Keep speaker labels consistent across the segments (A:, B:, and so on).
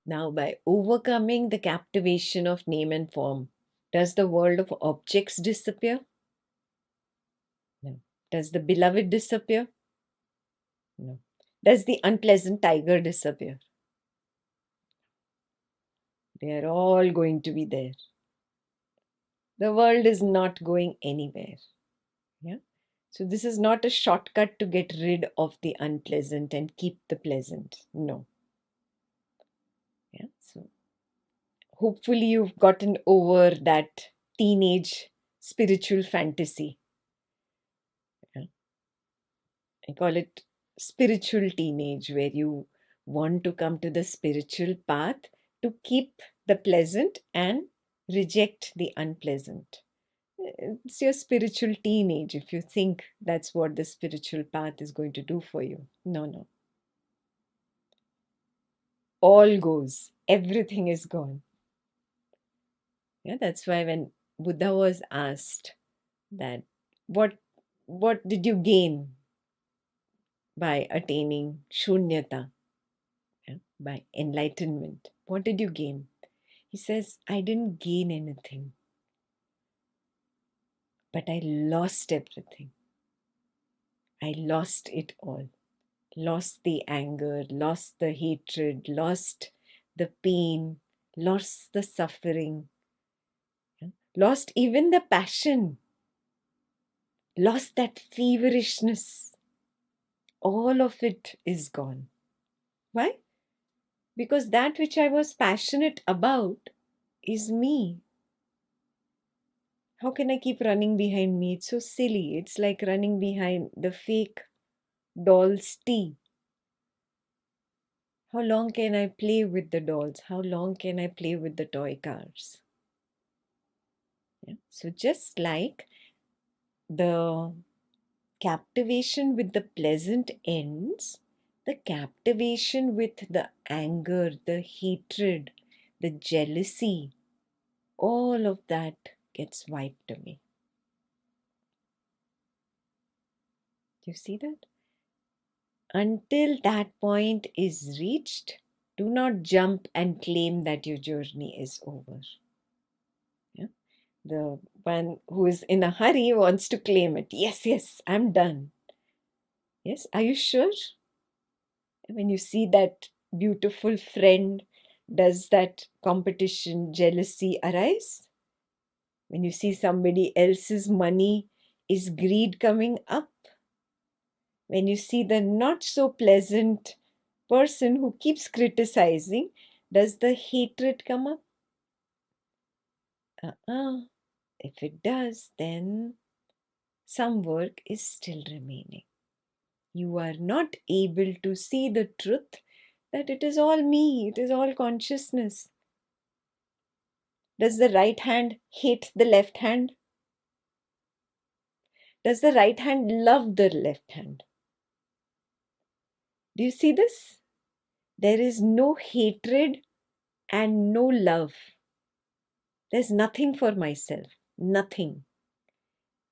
A: Now, by overcoming the captivation of name and form, does the world of objects disappear? No. Does the beloved disappear? No. Does the unpleasant tiger disappear? They are all going to be there. The world is not going anywhere. Yeah. So this is not a shortcut to get rid of the unpleasant and keep the pleasant. No. Yeah. So hopefully you've gotten over that teenage spiritual fantasy. Yeah. I call it spiritual teenage, where you want to come to the spiritual path to keep the pleasant and reject the unpleasant. It's your spiritual teenage if you think that's what the spiritual path is going to do for you. No, no. All goes, everything is gone. Yeah, that's why when Buddha was asked that what what did you gain by attaining shunyata, yeah, by enlightenment? What did you gain? He says, I didn't gain anything, but I lost everything. I lost it all. Lost the anger, lost the hatred, lost the pain, lost the suffering, yeah, lost even the passion, lost that feverishness. All of it is gone. Why? Because that which I was passionate about is me. How can I keep running behind me? It's so silly. It's like running behind the fake doll's tea. How long can I play with the dolls? How long can I play with the toy cars? Yeah. So just like the captivation with the pleasant ends, the captivation with the anger, the hatred, the jealousy, all of that gets wiped away. Do you see that? Until that point is reached, do not jump and claim that your journey is over. Yeah? The one who is in a hurry wants to claim it. Yes, yes, I'm done. Yes, are you sure? When you see that beautiful friend, does that competition, jealousy arise? When you see somebody else's money, is greed coming up? When you see the not so pleasant person who keeps criticizing, does the hatred come up? If it does, then some work is still remaining. You are not able to see the truth that it is all me, it is all consciousness. Does the right hand hate the left hand? Does the right hand love the left hand? Do you see this? There is no hatred and no love. There's nothing for myself. Nothing.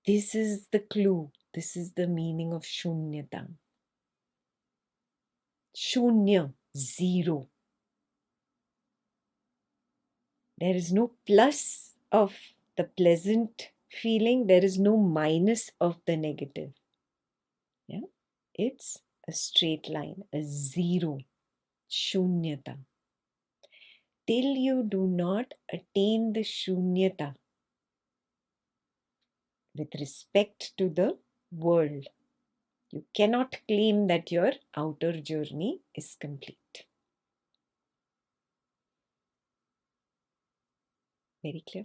A: This is the clue. This is the meaning of shunyata. Shunya, zero. There is no plus of the pleasant feeling. There is no minus of the negative. Yeah, it's a straight line, a zero, shunyata. Till you do not attain the shunyata with respect to the world, you cannot claim that your outer journey is complete. Very clear?